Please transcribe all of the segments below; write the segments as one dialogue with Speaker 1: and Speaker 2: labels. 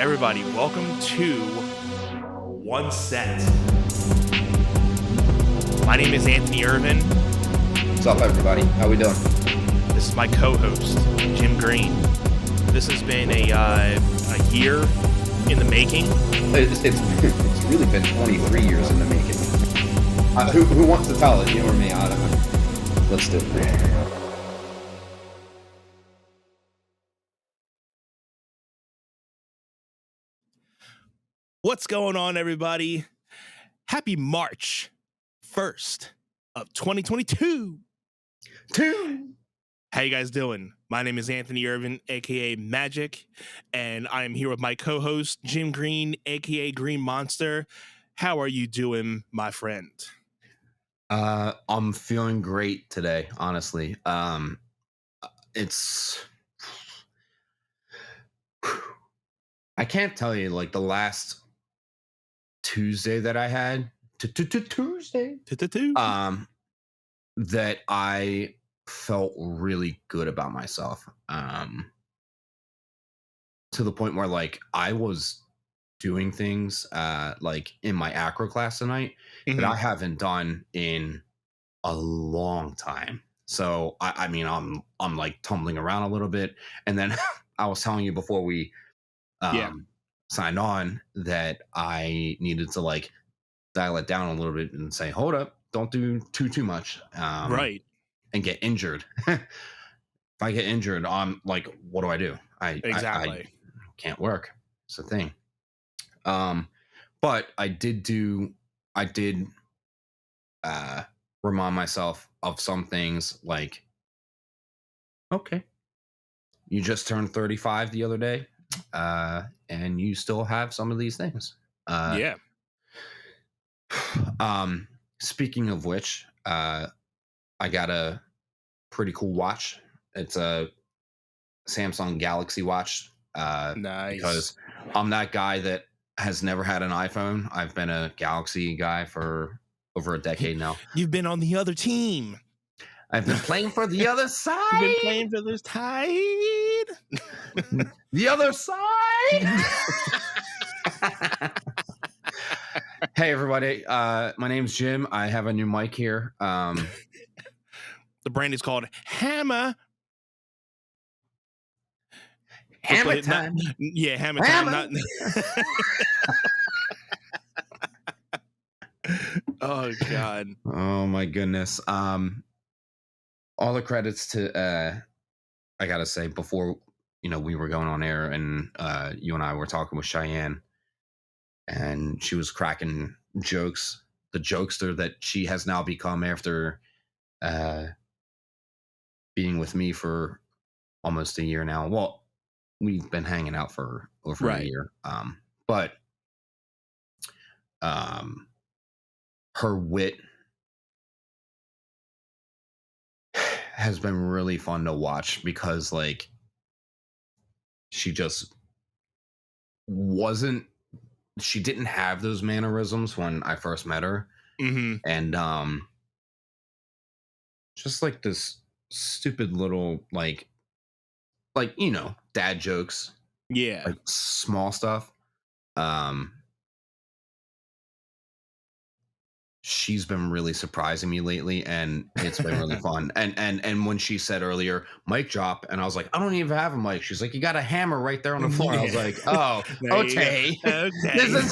Speaker 1: Everybody, welcome to One Set. My name is Anthony Irvin.
Speaker 2: What's up, everybody? How we doing?
Speaker 1: This is my co-host, Jim Green. This has been a year in the making.
Speaker 2: It's really been 23 years in the making. Who wants to tell it? You or me? I don't know. Let's do it.
Speaker 1: What's going on, everybody? Happy March 1st of 2022. How you guys doing? My name is Anthony Irvin, aka Magic, and I am here with my co-host, Jim Green, aka Green Monster. How are you doing, my friend?
Speaker 3: I'm feeling great today, honestly. It's I can't tell you, like, the last Tuesday that I had Tuesday that I felt really good about myself, to the point where, like, I was doing things like in my acro class tonight that I haven't done in a long time. So I mean, I'm like tumbling around a little bit, and then I was telling you before we signed on that I needed to, like, dial it down a little bit and say, hold up, don't do too much,
Speaker 1: Right.
Speaker 3: and get injured. If I get injured, I'm like, what do I do? I can't work. It's a thing. But I did remind myself of some things, like, okay, you just turned 35 the other day, and you still have some of these things. Speaking of which, I got a pretty cool watch. It's a Samsung Galaxy watch.
Speaker 1: Nice.
Speaker 3: Because I'm that guy that has never had an iPhone. I've been a Galaxy guy for over a decade now.
Speaker 1: You've been on the other team.
Speaker 3: I've been playing for the other side.
Speaker 1: You've been playing for this tide.
Speaker 3: The other side. Hey, everybody. My name's Jim. I have a new mic here.
Speaker 1: The brand is called Hammer.
Speaker 3: Hammer time.
Speaker 1: Hammer time. Oh, God.
Speaker 3: Oh, my goodness. All the credits to, I gotta say, before, we were going on air, and you and I were talking with Cheyenne, and she was cracking jokes, the jokester that she has now become after being with me for almost a year now. Well, we've been hanging out for over a year. But her wit has been really fun to watch, because, like, she just she didn't have those mannerisms when I first met her. And just like this stupid little, like dad jokes, like small stuff. She's been really surprising me lately, and it's been really fun. And when she said earlier, mic drop, and I was like, I don't even have a mic. She's like, you got a hammer right there on the floor. I was like, oh, okay. This is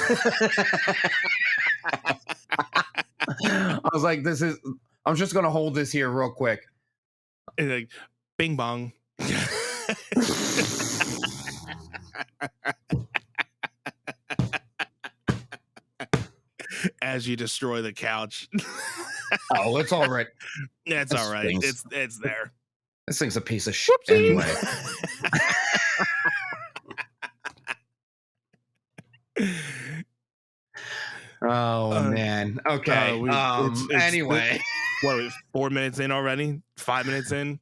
Speaker 3: I was like, I'm just gonna hold this here real quick.
Speaker 1: And like, bing bong. As you destroy the couch.
Speaker 3: Oh, it's all right.
Speaker 1: That's all right. It's there.
Speaker 3: This thing's a piece of shit anyway. Oh, man. Okay.
Speaker 1: Anyway, what? 4 minutes in already? 5 minutes in?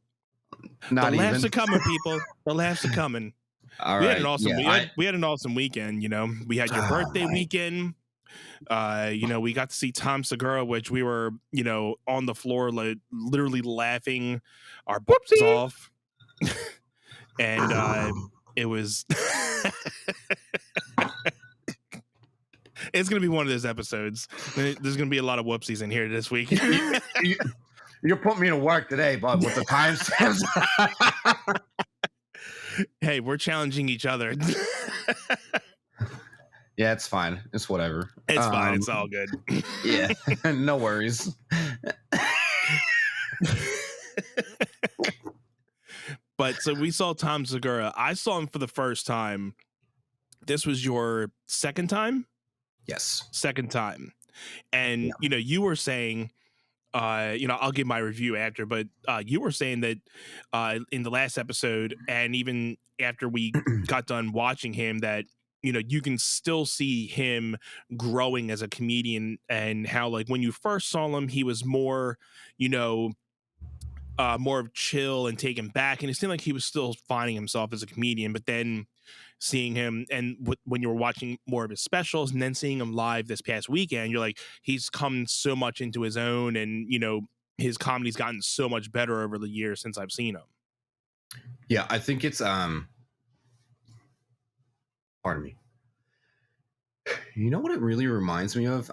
Speaker 3: Not
Speaker 1: the laughs
Speaker 3: even.
Speaker 1: are coming, people. The laughs are coming.
Speaker 3: All
Speaker 1: we
Speaker 3: right.
Speaker 1: Had an awesome. We had an awesome weekend. We had your birthday weekend. We got to see Tom Segura, which we were, on the floor, like, literally laughing our butts off. And It was. It's gonna be one of those episodes. There's gonna be a lot of whoopsies in here this week.
Speaker 3: You, you're putting me to work today, bud, with the timestamps.
Speaker 1: Hey, we're challenging each other.
Speaker 3: Yeah, it's fine. It's whatever.
Speaker 1: It's fine. It's all good.
Speaker 3: Yeah, no worries.
Speaker 1: But so we saw Tom Segura. I saw him for the first time. This was your second time?
Speaker 3: Yes.
Speaker 1: Second time. And,
Speaker 3: Yeah.
Speaker 1: you know, you were saying, I'll give my review after, but you were saying that in the last episode, and even after we got done watching him, that, you know, you can still see him growing as a comedian, and how, like, when you first saw him, he was more, you know, more of chill and taken back, and it seemed like he was still finding himself as a comedian. But then seeing him, and when you were watching more of his specials, and then seeing him live this past weekend, you're like, he's come so much into his own, and, you know, his comedy's gotten so much better over the years since I've seen him.
Speaker 3: Yeah, I think it's pardon me. You know what it really reminds me of?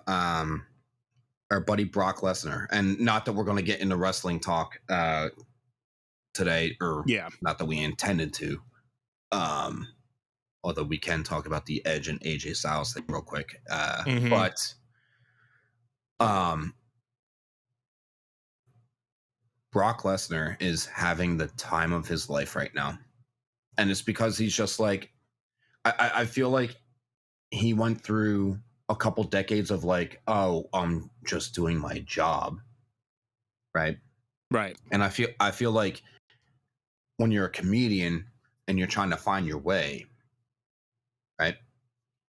Speaker 3: Our buddy Brock Lesnar. And not that we're going to get into wrestling talk today, or
Speaker 1: Yeah.
Speaker 3: not that we intended to. Although we can talk about the Edge and AJ Styles thing real quick. But Brock Lesnar is having the time of his life right now. And it's because he's just like, I feel like he went through a couple decades of like, oh, I'm just doing my job. Right. And I feel like when you're a comedian and you're trying to find your way, right,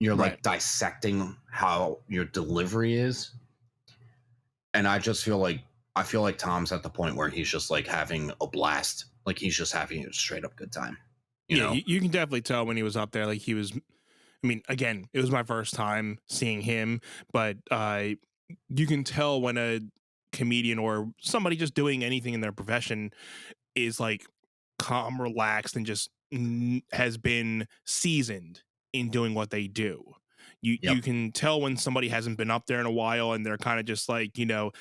Speaker 3: you're like dissecting how your delivery is. And I feel like Tom's at the point where he's just like having a blast. Like he's just having a straight up good time. You know?
Speaker 1: You can definitely tell when he was up there, like he was, I mean, again, it was my first time seeing him, but you can tell when a comedian or somebody just doing anything in their profession is like calm, relaxed, and just has been seasoned in doing what they do. You can tell when somebody hasn't been up there in a while, and they're kind of just like, you know,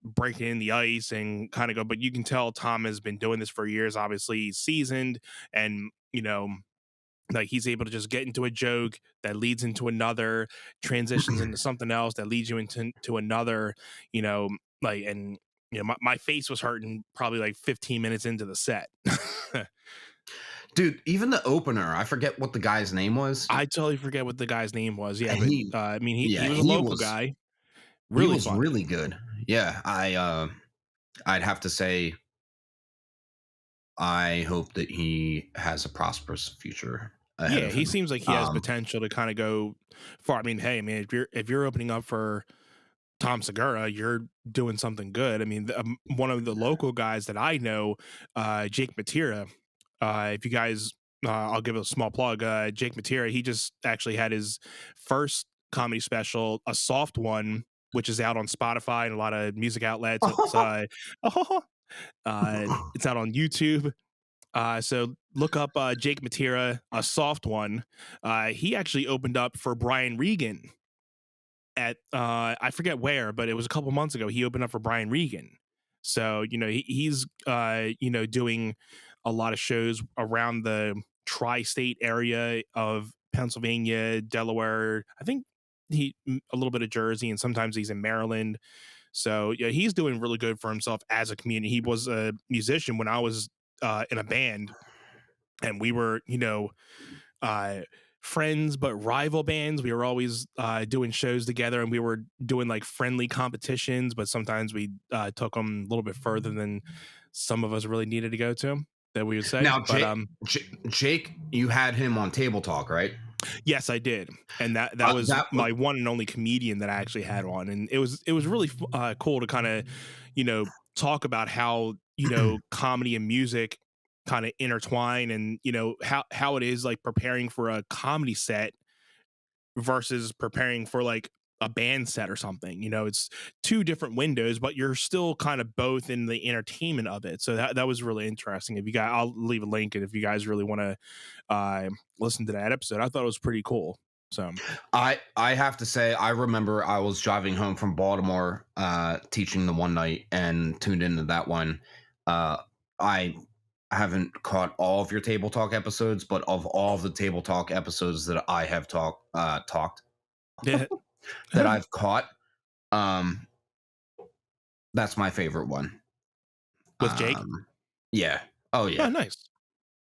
Speaker 1: breaking in the ice and kind of go. But you can tell Tom has been doing this for years. Obviously, he's seasoned, and, you know, like he's able to just get into a joke that leads into another, transitions into something else that leads you into another, you know, like, and, you know, my face was hurting probably like 15 minutes into the set.
Speaker 3: Dude, even the opener, I forget what the guy's name was.
Speaker 1: I totally forget what the guy's name was. Yeah,
Speaker 3: And
Speaker 1: but I mean, he was a local guy. Really
Speaker 3: he was
Speaker 1: funny.
Speaker 3: really good. Yeah, I'd have to say I hope that he has a prosperous future ahead of him.
Speaker 1: He seems like he has potential to kind of go far. I mean, hey, man, if you're opening up for Tom Segura, you're doing something good. I mean, one of the local guys that I know, Jake Matera. If you guys, I'll give a small plug. Jake Matera, he just actually had his first comedy special, a soft one, which is out on Spotify and a lot of music outlets. It's out on YouTube. So look up Jake Matera, a soft one. He actually opened up for Brian Regan at I forget where, but it was a couple months ago. He opened up for Brian Regan. So, you know, he's you know, doing a lot of shows around the tri-state area of Pennsylvania, Delaware. I think a little bit of Jersey, and sometimes he's in Maryland. So yeah, he's doing really good for himself as a comedian. He was a musician when I was in a band, and we were, you know, friends but rival bands. We were always doing shows together, and we were doing like friendly competitions, but sometimes we took them a little bit further than some of us really needed to go to, that we would say.
Speaker 3: Now,
Speaker 1: but
Speaker 3: Jake, you had him on Table Talk, right?
Speaker 1: Yes, I did, and that was my one and only comedian that I actually had on, and it was really cool to kind of, you know, talk about how, you know, comedy and music kind of intertwine, and, you know, how it is like preparing for a comedy set versus preparing for like a band set or something. It's two different windows, but you're still kind of both in the entertainment of it. So that was really interesting. If you guys, I'll leave a link, and if you guys really want to listen to that episode, I thought it was pretty cool. So
Speaker 3: I have to say, I remember I was driving home from Baltimore, teaching the one night, and tuned into that one. I haven't caught all of your Table Talk episodes, but of all of the Table Talk episodes that I have talked
Speaker 1: yeah,
Speaker 3: that I've caught, um, that's my favorite one.
Speaker 1: with Jake.
Speaker 3: Yeah. Oh yeah,
Speaker 1: Oh, nice.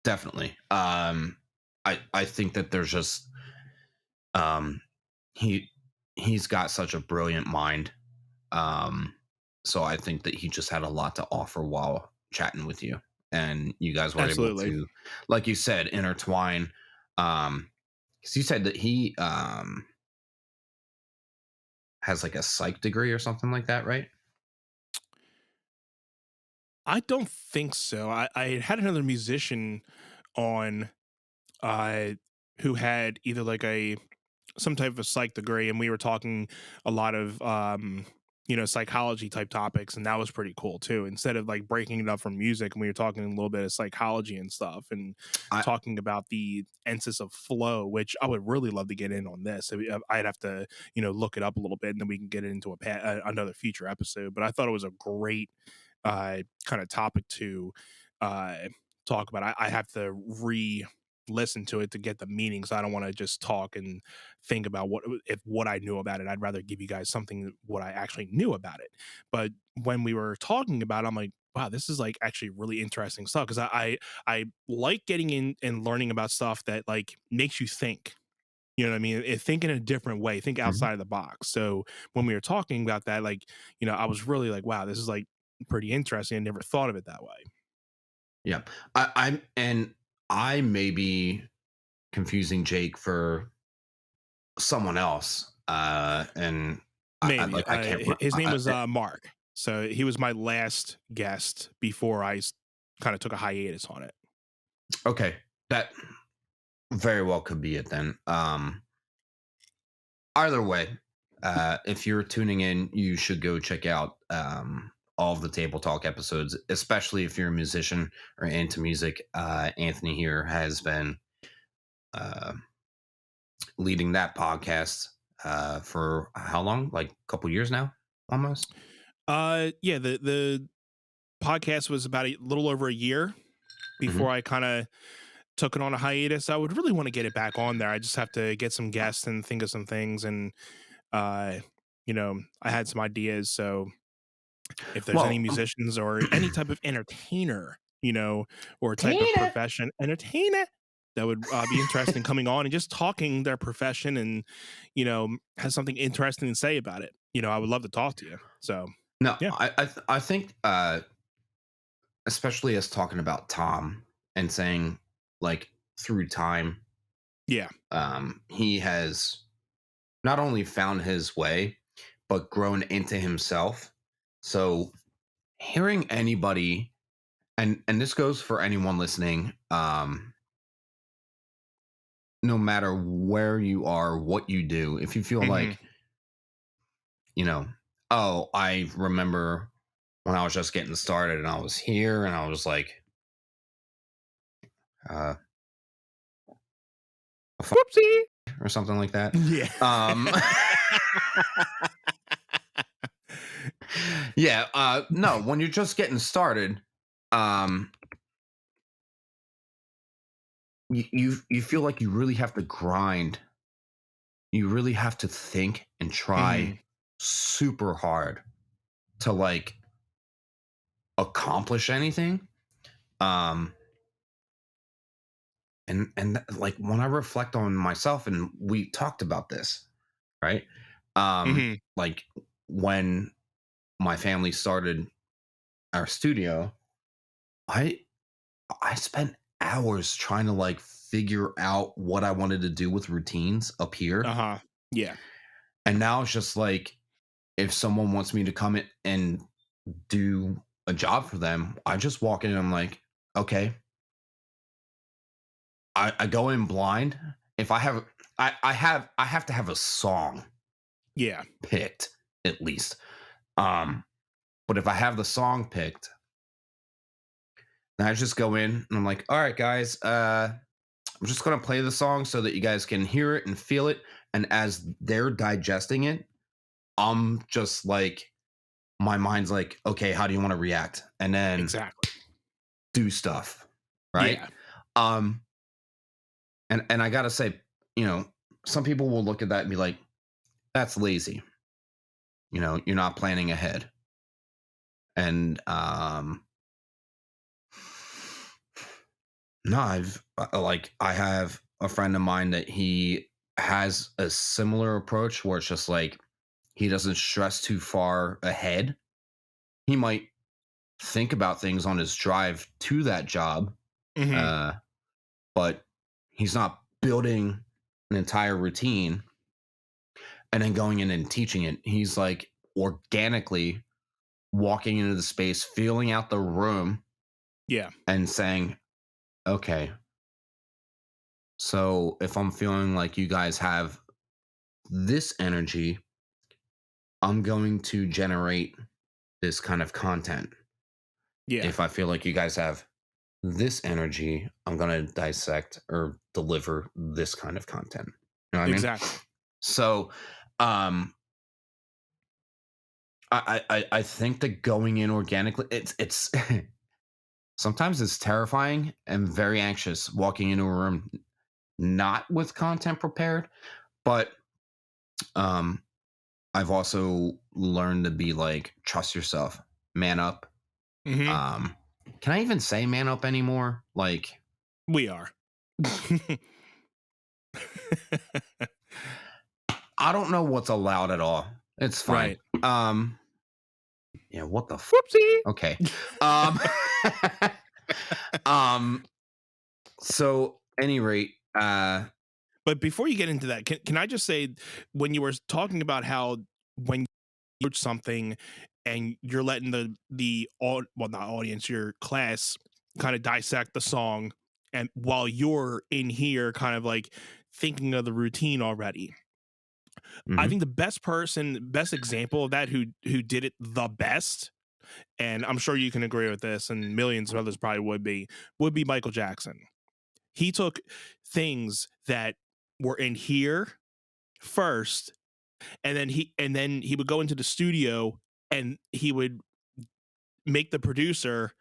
Speaker 3: definitely. I think that there's just um he's got such a brilliant mind. So I think that he just had a lot to offer while chatting with you, and you guys were able
Speaker 1: Absolutely.
Speaker 3: to, like you said, intertwine. Because you said that he has like a psych degree or something like that, right?
Speaker 1: I don't think so. I had another musician on uh who had either like a some type of psych degree, and we were talking a lot of psychology type topics, and that was pretty cool too. Instead of like breaking it up from music, and we were talking a little bit of psychology and stuff, and
Speaker 3: I
Speaker 1: talking about the emphasis of flow, which I would really love to get in on this. I'd have to look it up a little bit, and then we can get it into another future episode. But I thought it was a great kind of topic to uh talk about. I have to listen to it to get the meaning, so I don't want to just talk and think about what I knew about it. I'd rather give you guys something what I actually knew about it. But when we were talking about it, I'm like, wow, this is like actually really interesting stuff, because I like getting in and learning about stuff that like makes you think. You know what I mean? Think in a different way, think
Speaker 3: Mhm.
Speaker 1: outside of the box. So when we were talking about that, like, I was really like, wow, this is like pretty interesting. I never thought of it that way.
Speaker 3: Yeah, I may be confusing Jake for someone else, and
Speaker 1: Maybe.
Speaker 3: I can't.
Speaker 1: His name was Mark. So he was my last guest before I kind of took a hiatus on it.
Speaker 3: Okay, that very well could be it then. Either way, if you're tuning in, you should go check out all of the Table Talk episodes, especially if you're a musician or into music. Anthony here has been uh, leading that podcast for how long? Like a couple years now, almost.
Speaker 1: Yeah, the podcast was about a little over a year
Speaker 3: Hmm.
Speaker 1: before I kind of took it on a hiatus. I would really want to get it back on there. I just have to get some guests and think of some things, and uh I had some ideas. So if there's any
Speaker 3: Well,
Speaker 1: musicians or any type of entertainer, or type of
Speaker 3: Tina.
Speaker 1: profession entertainer that would be interesting coming on and just talking their profession, and has something interesting to say about it, I would love to talk to you. So
Speaker 3: No,
Speaker 1: yeah.
Speaker 3: I think especially us talking about Tom and saying like through time,
Speaker 1: Yeah.
Speaker 3: he has not only found his way but grown into himself. So hearing anybody, and this goes for anyone listening, no matter where you are, what you do, if you feel
Speaker 1: Hmm.
Speaker 3: like, you know, oh, I remember when I was just getting started and I was here and I was like, uh, a
Speaker 1: Whoopsie.
Speaker 3: or something like that.
Speaker 1: Yeah.
Speaker 3: Um, yeah, no, when you're just getting started, um, you feel like you really have to grind. You really have to think and try
Speaker 1: Hmm.
Speaker 3: super hard to like accomplish anything. Um, like when I reflect on myself, and we talked about this, right?
Speaker 1: Hmm.
Speaker 3: Like when my family started our studio, I I spent hours trying to like figure out what I wanted to do with routines up here.
Speaker 1: Uh-huh. Yeah.
Speaker 3: And now it's just like if someone wants me to come in and do a job for them, I just walk in and I'm like, okay. I go in blind. If I have I have to have a song
Speaker 1: Yeah.
Speaker 3: picked at least. Um, but if I have the song picked, then I just go in and I'm like, all right, guys, I'm just gonna play the song so that you guys can hear it and feel it. And as they're digesting it, I'm just like, my mind's like, okay, how do you want to react? And then
Speaker 1: Exactly.
Speaker 3: do stuff, right?
Speaker 1: Yeah.
Speaker 3: Um, and I gotta say, some people will look at that and be like, that's lazy. You're not planning ahead. And no, I have a friend of mine that he has a similar approach where it's just like he doesn't stress too far ahead. He might think about things on his drive to that job,
Speaker 1: Hmm.
Speaker 3: uh, but he's not building an entire routine and then going in and teaching it. He's like organically walking into the space, feeling out the room,
Speaker 1: Yeah.
Speaker 3: and saying, okay, so if I'm feeling like you guys have this energy, I'm going to generate this kind of content.
Speaker 1: Yeah.
Speaker 3: If I feel like you guys have this energy, I'm going to dissect or deliver this kind of content. You know what I mean?
Speaker 1: Exactly.
Speaker 3: So, um, I think that going in organically, it's sometimes it's terrifying and very anxious walking into a room not with content prepared, but um I've also learned to be like, trust yourself, man up.
Speaker 1: Hmm.
Speaker 3: Um, can I even say man up anymore? Like,
Speaker 1: We are.
Speaker 3: I don't know what's allowed at all. It's fine.
Speaker 1: Right.
Speaker 3: Um, yeah, what the
Speaker 1: Whoopsie.
Speaker 3: okay. Um, um, so any rate,
Speaker 1: But before you get into that, can I just say, when you were talking about how when you approach something and you're letting well, not audience, your class kind of dissect the song, and while you're in here kind of like thinking of the routine already, I
Speaker 3: mhm.
Speaker 1: think the best example of that, who did it the best, and I'm sure you can agree with this, and millions of others probably would be Michael Jackson. He took things that were in here first, and then he would go into the studio and he would make the producer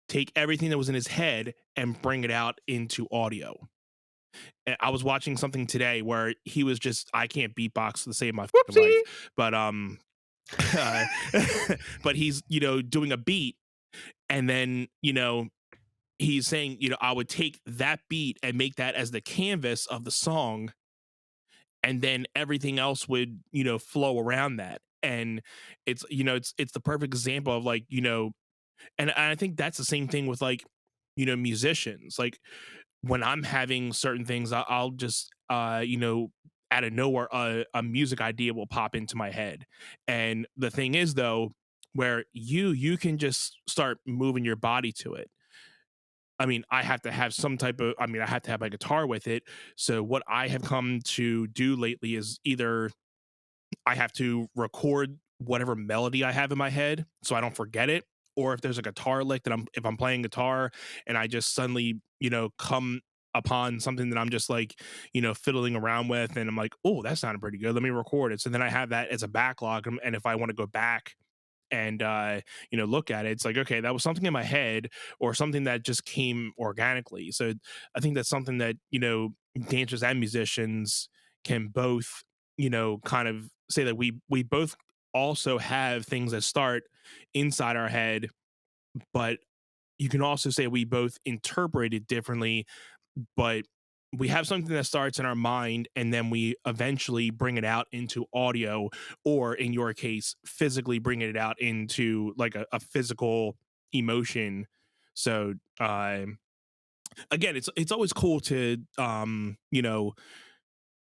Speaker 1: take everything that was in his head and bring it out into audio. And I was watching something today where he was just, I can't beatbox to save my fucking
Speaker 3: Whoopsie.
Speaker 1: life, but uh, but he's, doing a beat, and then, he's saying, I would take that beat and make that as the canvas of the song, and then everything else would, flow around that. And it's the perfect example of, like, and I think that's the same thing with, like, musicians. Like, when I'm having certain things, I'll just out of nowhere, a music idea will pop into my head. And the thing is, though, where you can just start moving your body to it. I mean, I have to have I have to have my guitar with it. So what I have come to do lately is either I have to record whatever melody I have in my head so I don't forget it, or if there's a guitar lick that if I'm playing guitar and I just suddenly, come upon something that I'm just like, fiddling around with, and I'm like, "Oh, that sounded pretty good. Let me record it." So then I have that as a backlog, and if I want to go back and look at it, it's like, okay, that was something in my head or something that just came organically. So I think that's something that, dancers and musicians can both, kind of say that we both also have things that start inside our head, but you can also say we both interpret it differently. But we have something that starts in our mind, and then we eventually bring it out into audio, or in your case, physically bringing it out into like a physical emotion. So again, it's always cool to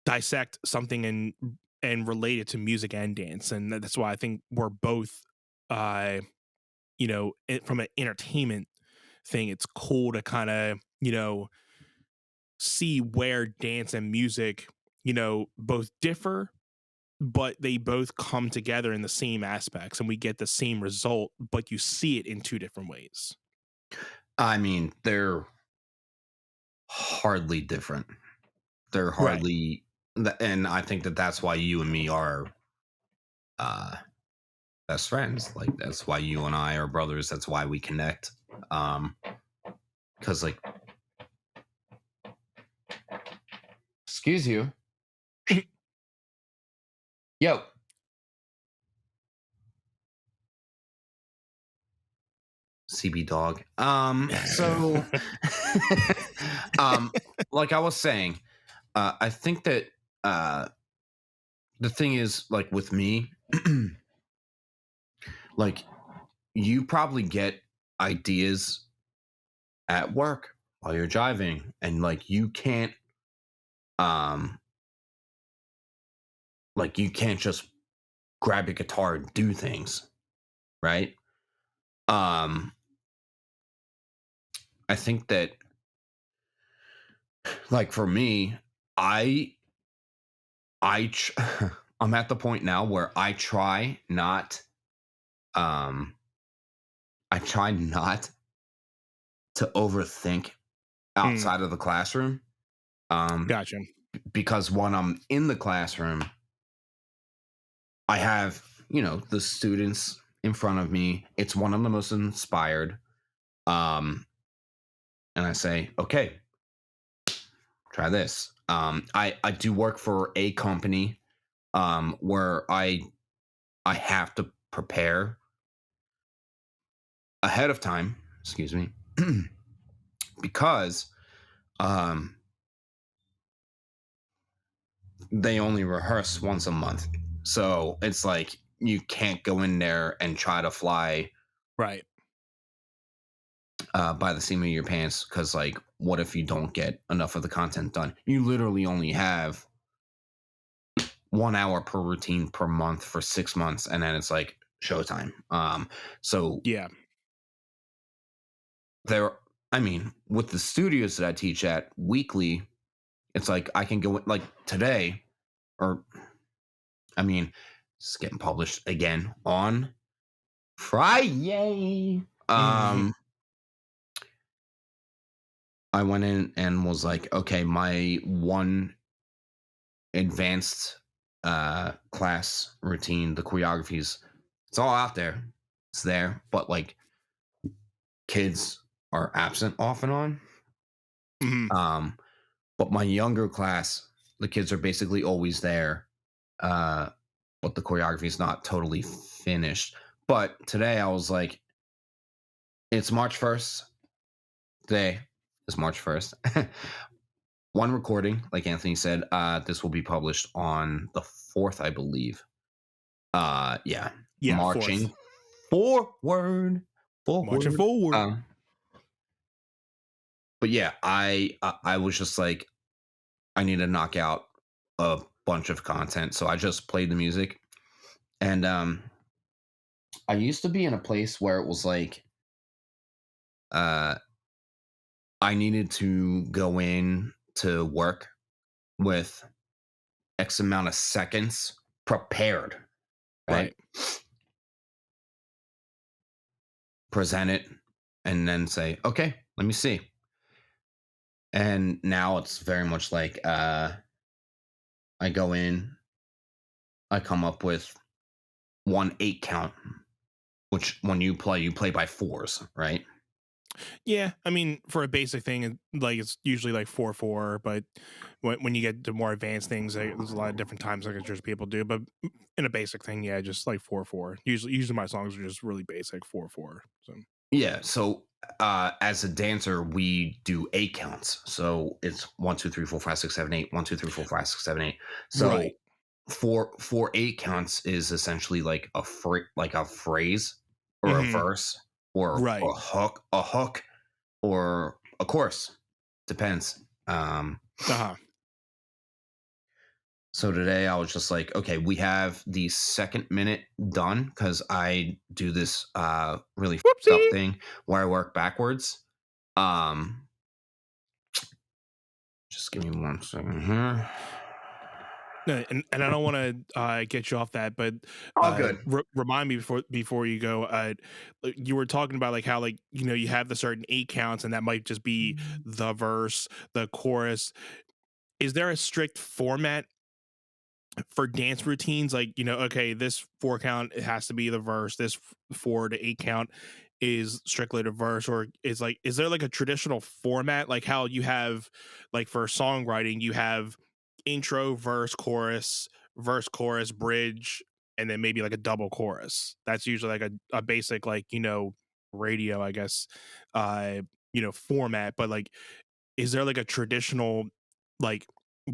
Speaker 1: dissect something and relate it to music and dance, and that's why I think we're both uh from an entertainment thing, it's cool to kind of see where dance and music, both differ, but they both come together in the same aspects and we get the same result, but you see it in two different ways.
Speaker 3: I mean, they're hardly different. They're
Speaker 1: Right.
Speaker 3: hardly, and I think that that's why you and me are uh, best friends. Like that's why you and I are brothers. That's why we connect. Because like, excuse you, yo. CB dog. So, um, like I was saying, I think that the thing is, like with me, like you probably get ideas at work while you're driving, and um, like you can't just grab your guitar and do things, right? Um, I think that, like for me, I I tr- I'm at the point now where um I try not to overthink
Speaker 1: Mm,
Speaker 3: outside of the classroom. Um
Speaker 1: gotcha.
Speaker 3: because when I'm in the classroom, I have, the students in front of me. It's when I'm the most inspired. Um and I say, "Okay, try this." I do work for a company where I have to prepare ahead of time, excuse me, because um, they only rehearse once a month. So it's like you can't go in there and try to fly
Speaker 1: Right.
Speaker 3: by the seam of your pants because, like, what if you don't get enough of the content done? You literally only have 1 hour per routine per month for 6 months, and then it's like showtime. So
Speaker 1: Yeah.
Speaker 3: there, I mean, with the studios that I teach at weekly, it's like I can go like today, or I mean, it's getting published again on Friday.
Speaker 1: Mhm.
Speaker 3: I went in and was like, okay, my one advanced class routine, the choreographies, it's all out there. It's there, but like kids are absent off and on.
Speaker 1: Mhm.
Speaker 3: Um, but my younger class, the kids are basically always there. Uh, but the choreography is not totally finished. But today I was like, it's March 1st. Today is March 1st. One recording, like Anthony said, this will be published on the 4th, I believe. Yeah.
Speaker 1: Yeah, fourth.
Speaker 3: Marching forward.
Speaker 1: Marching
Speaker 3: Forward.
Speaker 1: forward.
Speaker 3: But yeah, I was just like, I need to knock out a bunch of content. So I just played the music. And I used to be in a place where it was like uh I needed to go in to work with X amount of seconds prepared, right?
Speaker 1: Right.
Speaker 3: Present it and then say, okay, let me see. And now it's very much like I go in, I come up with 1 8 count, which when you play by fours, right?
Speaker 1: Yeah, I mean, for a basic thing, like it's usually like 4/4, but when you get to more advanced things, there's a lot of different time signatures people do. But in a basic thing, yeah, just like 4/4. Usually my songs are just really basic 4/4. So
Speaker 3: Yeah. So as a dancer, we do 8 counts. So it's 1 2 3 4 5 6 7 8, 1 2 3 4 5 6 7 8. So
Speaker 1: right.
Speaker 3: four 8 counts is essentially like like a phrase or a
Speaker 1: Hmm.
Speaker 3: verse or
Speaker 1: Right.
Speaker 3: a hook or a chorus. Depends.
Speaker 1: Uh huh.
Speaker 3: So today I was just like, okay, we have the second minute done because I do this really fucked up
Speaker 1: Whoopsie.
Speaker 3: thing where I work backwards. Um, just give me 1 second here.
Speaker 1: No, and I don't want to get you off that, but
Speaker 3: All good.
Speaker 1: remind me before you go. You were talking about like how like you have the certain 8 counts, and that might just be the verse, the chorus. Is there a strict format for dance routines? Like okay, this 4 count it has to be the verse. This 4 to 8 count is strictly the verse, or is there like a traditional format like how you have like for songwriting you have intro, verse, chorus, bridge, and then maybe like a double chorus. That's usually like a basic like radio, I guess, format. But like, is there like a traditional like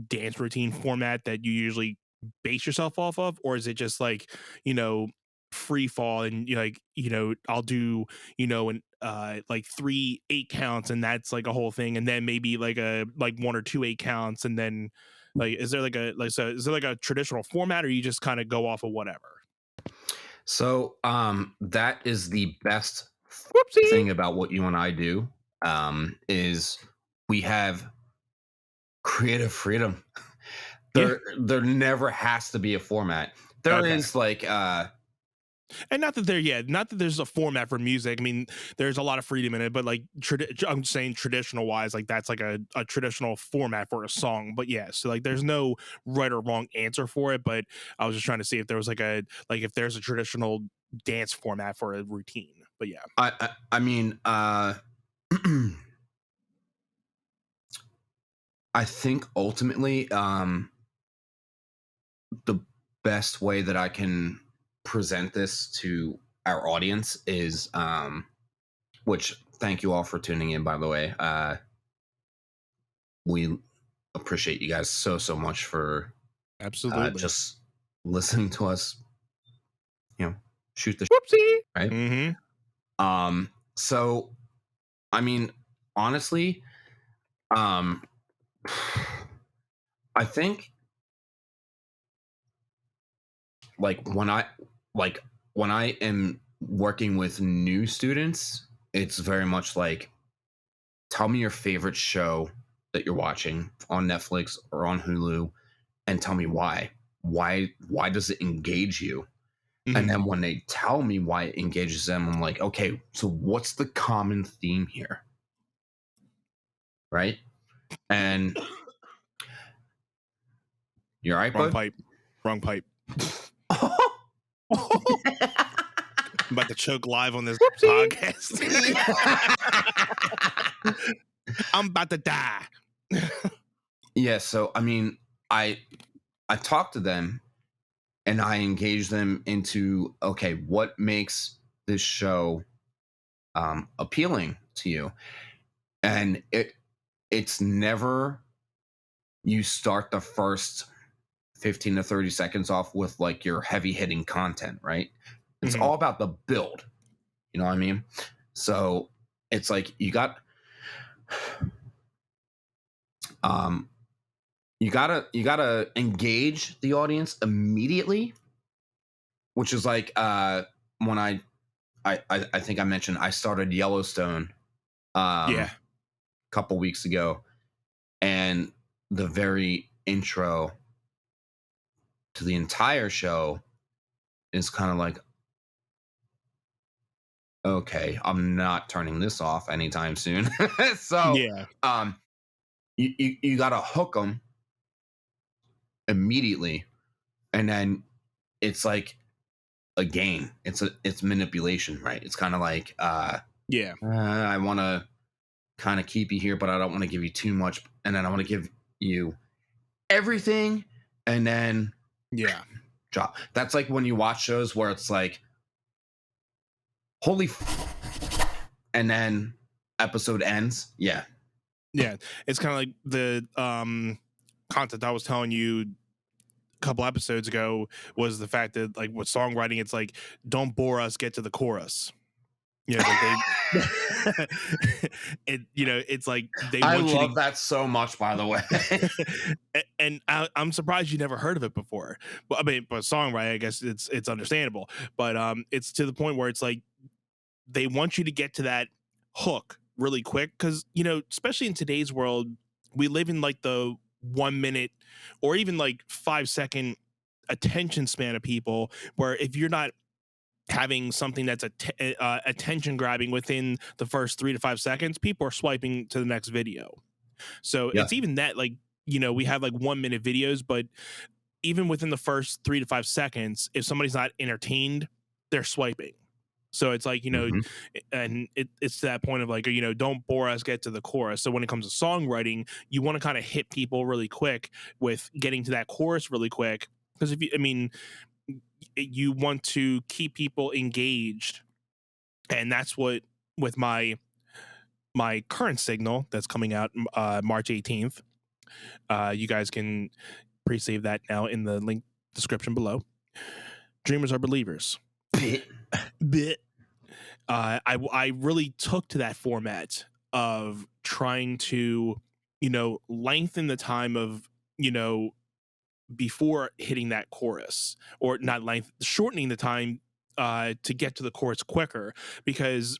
Speaker 1: dance routine format that you usually base yourself off of, or is it just like you know free fall and I'll do and like 3 8 counts and that's like a whole thing, and then maybe like a like 1 or 2 8 counts, and then like is there like a like so is there like a traditional format, or you just kind of go off of whatever?
Speaker 3: So that is the best
Speaker 1: Whoopsie.
Speaker 3: thing about what you and I do, is we have creative freedom.
Speaker 1: Yeah.
Speaker 3: There never has to be a format. There
Speaker 1: Okay.
Speaker 3: is like
Speaker 1: And not that there's a format for music. I mean, there's a lot of freedom in it, but like I'm just saying traditional wise, like that's like a traditional format for a song. But yeah, so like there's no right or wrong answer for it. But I was just trying to see if there was if there's a traditional dance format for a routine. But yeah.
Speaker 3: I mean I think ultimately the best way that I can present this to our audience is which thank you all for tuning in, by the way. We appreciate you guys so much for
Speaker 1: Absolutely.
Speaker 3: just listening to us, shoot the
Speaker 1: Whoopsie.
Speaker 3: right. So I mean, honestly, I think like when I am working with new students, it's very much like, tell me your favorite show that you're watching on Netflix or on Hulu, and tell me why. Why does it engage you? And then when they tell me why it engages them, I'm like, okay, so what's the common theme here? Right? And you're right,
Speaker 1: Wrong
Speaker 3: bud?
Speaker 1: pipe. Wrong pipe. I'm about to choke live on this podcast. I'm about to die.
Speaker 3: Yeah, so I mean, I talk to them and I engage them into, okay, what makes this show appealing to you? And it's never you start the first 15 to 30 seconds off with like your heavy hitting content, right? It's all about the build. You know what I mean? So it's like you gotta engage the audience immediately, which is like when I think I mentioned I started Yellowstone a couple weeks ago, and the very intro to the entire show is kind of like, okay, I'm not turning this off anytime soon. So you gotta hook them immediately, and then it's like a game. It's manipulation, right? It's kind of like I want to kind of keep you here, but I don't want to give you too much, and then I want to give you everything, and then drop. That's like when you watch shows where it's like, holy and then episode ends. Yeah,
Speaker 1: it's kind of like the content I was telling you a couple episodes ago was the fact that like with songwriting, it's like, don't bore us, get to the chorus. Like it's like they
Speaker 3: I
Speaker 1: want
Speaker 3: love that so much, by the way.
Speaker 1: And I'm surprised you never heard of it before. But I mean, but songwriting, I guess it's understandable. But it's to the point where it's like they want you to get to that hook really quick, because especially in today's world, we live in like the 1 minute or even like 5-second attention span of people, where if you're not having something that's attention grabbing within the first 3 to 5 seconds, people are swiping to the next video. So
Speaker 3: Yeah.
Speaker 1: it's even that, like, we have like 1 minute videos, but even within the first 3 to 5 seconds, if somebody's not entertained, they're swiping. So it's like,
Speaker 3: Mhm.
Speaker 1: and it's to that point of like, don't bore us, get to the chorus. So when it comes to songwriting, you want to kind of hit people really quick with getting to that chorus really quick. Because you want to keep people engaged. And that's what, with my current signal that's coming out March 18th, you guys can pre-save that now in the link description below. Dreamers are believers. Bit. I really took to that format of trying to, lengthen the time of, before hitting that chorus, or not shortening the time to get to the chorus quicker. Because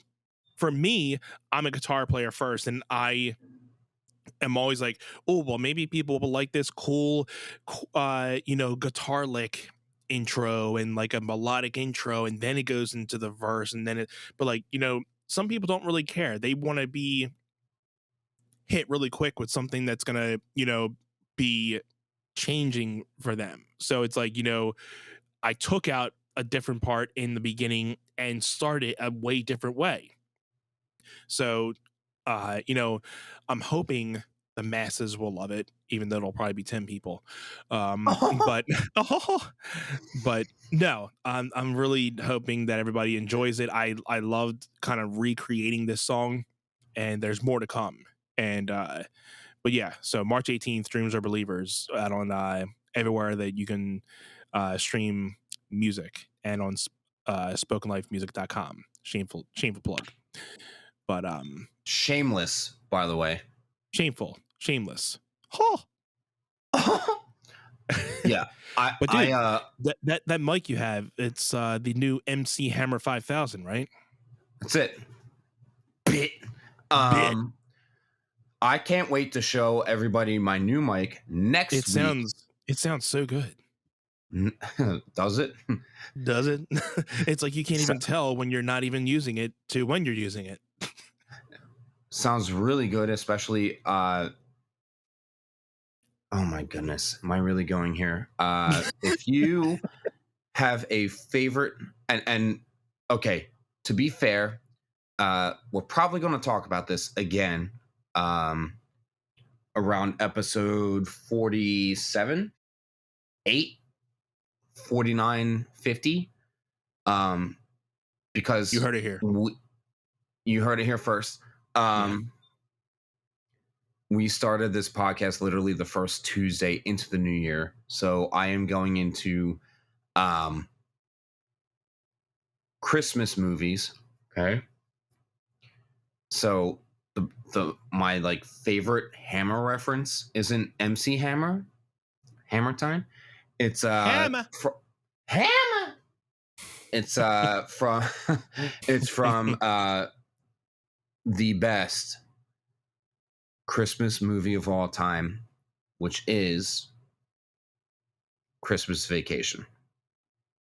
Speaker 1: for me, I'm a guitar player first, and I am always like, oh, well, maybe people will like this cool, guitar lick intro and like a melodic intro, and then it goes into the verse, and then but like, some people don't really care. They want to be hit really quick with something that's gonna, be changing for them. So it's like, I took out a different part in the beginning and started a way different way. So, I'm hoping the masses will love it, even though it'll probably be 10 people. But but no, I'm really hoping that everybody enjoys it. I loved kind of recreating this song, and there's more to come. And but yeah, so March 18th, Dreams Are Believers, out on everywhere that you can stream music, and on spokenlifemusic.com. Shameful plug. But
Speaker 3: Shameless, by the way.
Speaker 1: shameless. Huh.
Speaker 3: Yeah.
Speaker 1: But dude, that mic you have, it's the new MC Hammer 5000, right?
Speaker 3: That's it. Bit. I can't wait to show everybody my new mic next week.
Speaker 1: It sounds so good.
Speaker 3: Does it?
Speaker 1: Does it? It's like you can't even tell when you're not even using it to when you're using it.
Speaker 3: Sounds really good, especially oh my goodness, am I really going here? If you have a favorite, and okay, to be fair, we're probably going to talk about this again around episode 47, 8, 49, 50, because
Speaker 1: You heard it here.
Speaker 3: You heard it here first. We started this podcast literally the first Tuesday into the new year. So I am going into Christmas movies. Okay. So my like favorite Hammer reference isn't MC Hammer. Hammer Time. It's
Speaker 1: Hammer.
Speaker 3: Hammer. It's from it's from the best Christmas movie of all time, which is Christmas Vacation,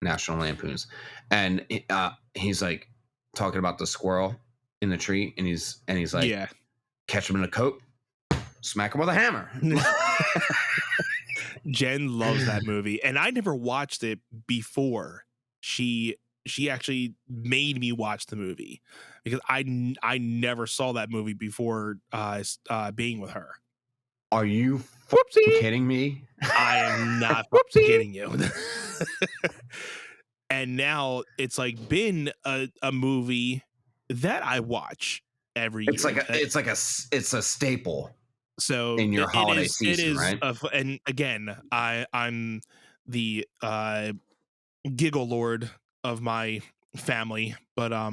Speaker 3: National Lampoons. And he's like talking about the squirrel in the tree, and he's like,
Speaker 1: yeah,
Speaker 3: catch him in a coat, smack him with a hammer.
Speaker 1: Jen loves that movie, and I never watched it before. She actually made me watch the movie, because I never saw that movie before being with her.
Speaker 3: Are you kidding me?
Speaker 1: I am not kidding you. And now it's like been a movie that I watch every year.
Speaker 3: It's a staple.
Speaker 1: So
Speaker 3: in your holiday season, right?
Speaker 1: And again, I'm the giggle lord of my family, but
Speaker 3: I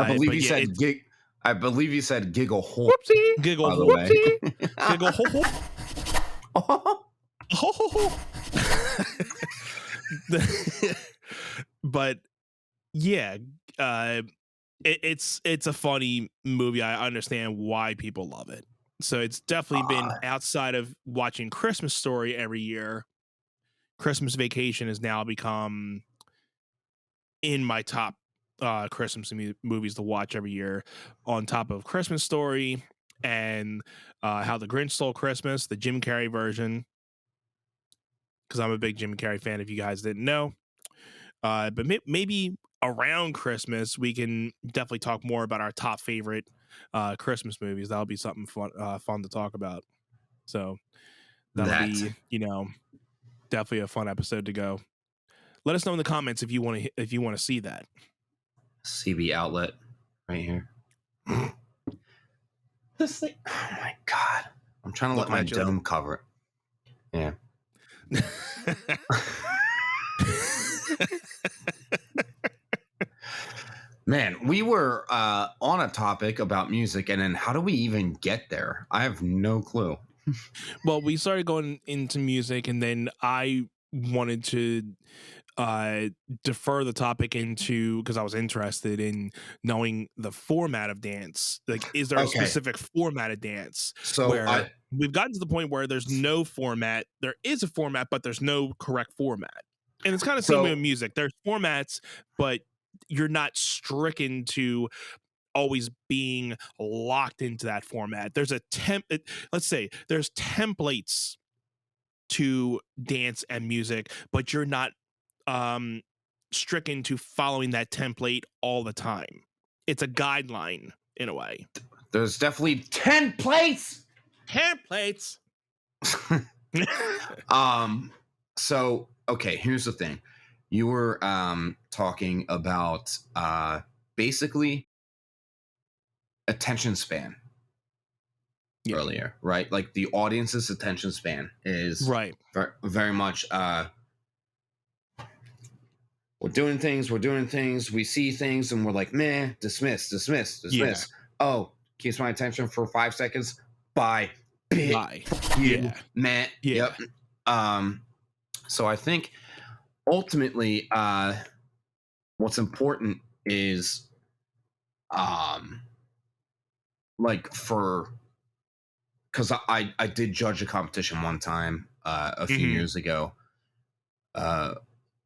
Speaker 3: believe you said I believe you said giggle hole.
Speaker 1: Whoopsie, giggle whoopsie, giggle ho ho. But yeah, it's a funny movie. I understand why people love it. So it's definitely been outside of watching Christmas Story every year. Christmas Vacation has now become in my top Christmas movies to watch every year, on top of Christmas Story and How the Grinch Stole Christmas, the Jim Carrey version, because I'm a big Jim Carrey fan, if you guys didn't know. But maybe around Christmas, we can definitely talk more about our top favorite Christmas movies. That'll be something fun to talk about. So that'll be, definitely a fun episode to go. Let us know in the comments if you want to see that.
Speaker 3: CB outlet right here. This thing. Oh my god! I'm trying to let my dome cover it. Yeah. Man, we were on a topic about music, and then how do we even get there? I have no clue.
Speaker 1: Well, we started going into music, and then I wanted to defer the topic into, because I was interested in knowing the format of dance. Like, is there a specific format of dance?
Speaker 3: So
Speaker 1: where we've gotten to the point where there's no format. There is a format, but there's no correct format. And it's kind of the same way with music. There's formats, but you're not stricken to always being locked into that format. There's let's say there's templates to dance and music, but you're not stricken to following that template all the time. It's a guideline in a way.
Speaker 3: There's definitely templates. So okay, here's the thing. You were talking about basically attention span earlier, right? Like the audience's attention span is very much we're doing things, we see things, and we're like, meh, dismiss. Yeah. Oh, keeps my attention for 5 seconds. Bye.
Speaker 1: Bye.
Speaker 3: You, meh. Yeah. Yep. So I think ultimately what's important is like because I did judge a competition one time a few years ago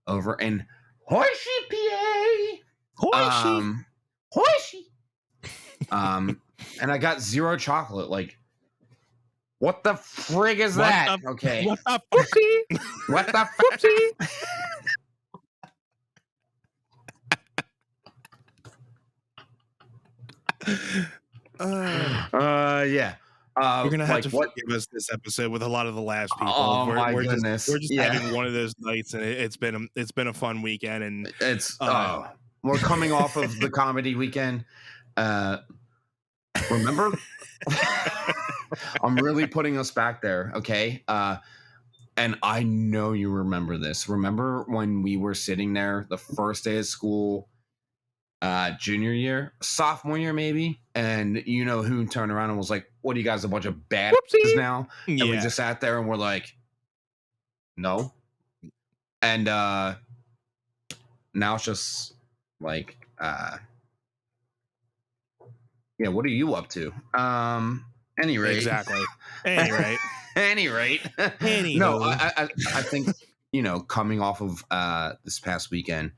Speaker 3: over in Horsey, PA. Horsey. And I got 0 chocolate. Like, what the frig is that? Okay.
Speaker 1: What the foopsie?
Speaker 3: What the foopsie? Yeah.
Speaker 1: You're gonna have to forgive us this episode with a lot of the last people.
Speaker 3: Oh my goodness!
Speaker 1: We're just having one of those nights, and it's been a fun weekend, and
Speaker 3: it's we're coming off of the comedy weekend. Remember, I'm really putting us back there, okay? And I know you remember this. Remember when we were sitting there the first day of school, junior year, sophomore year maybe, and you know who turned around and was like, what are you guys, a bunch of badasses now? And we just sat there and we're like, no. And now it's just like yeah, what are you up to? Any rate.
Speaker 1: Exactly. Any rate.
Speaker 3: Any rate. No, I think, coming off of this past weekend,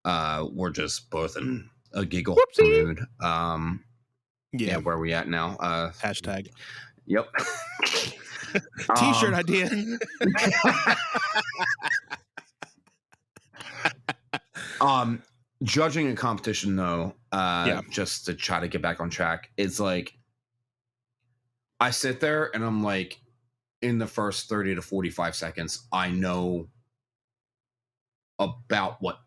Speaker 3: we're just both in a giggle mood. Yeah, where are we at now?
Speaker 1: Hashtag.
Speaker 3: Yep.
Speaker 1: T-shirt idea.
Speaker 3: Judging a competition though, just to try to get back on track, it's like I sit there and I'm like, in the first 30 to 45 seconds, I know about what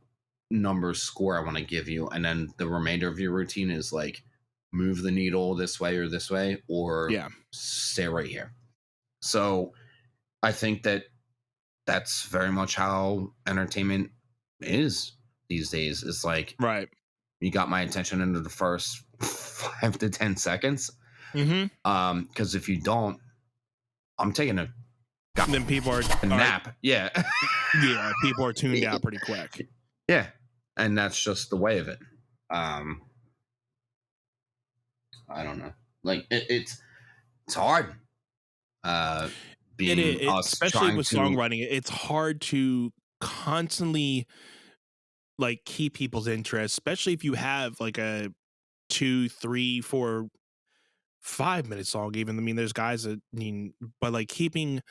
Speaker 3: numbers score I want to give you, and then the remainder of your routine is like, move the needle this way, or stay right here. So I think that that's very much how entertainment is these days. It's like, you got my attention into the first 5 to 10 seconds. Because if you don't, I'm taking a nap. Yeah.
Speaker 1: Yeah, people are tuned out pretty quick.
Speaker 3: Yeah. And that's just the way of it. I don't know. Like it's it's hard. Uh, being us
Speaker 1: especially
Speaker 3: trying
Speaker 1: with
Speaker 3: to
Speaker 1: songwriting. It's hard to constantly like keep people's interest, especially if you have like a 2, 3, 4, 5 minute song. Even I mean, there's guys that but like keeping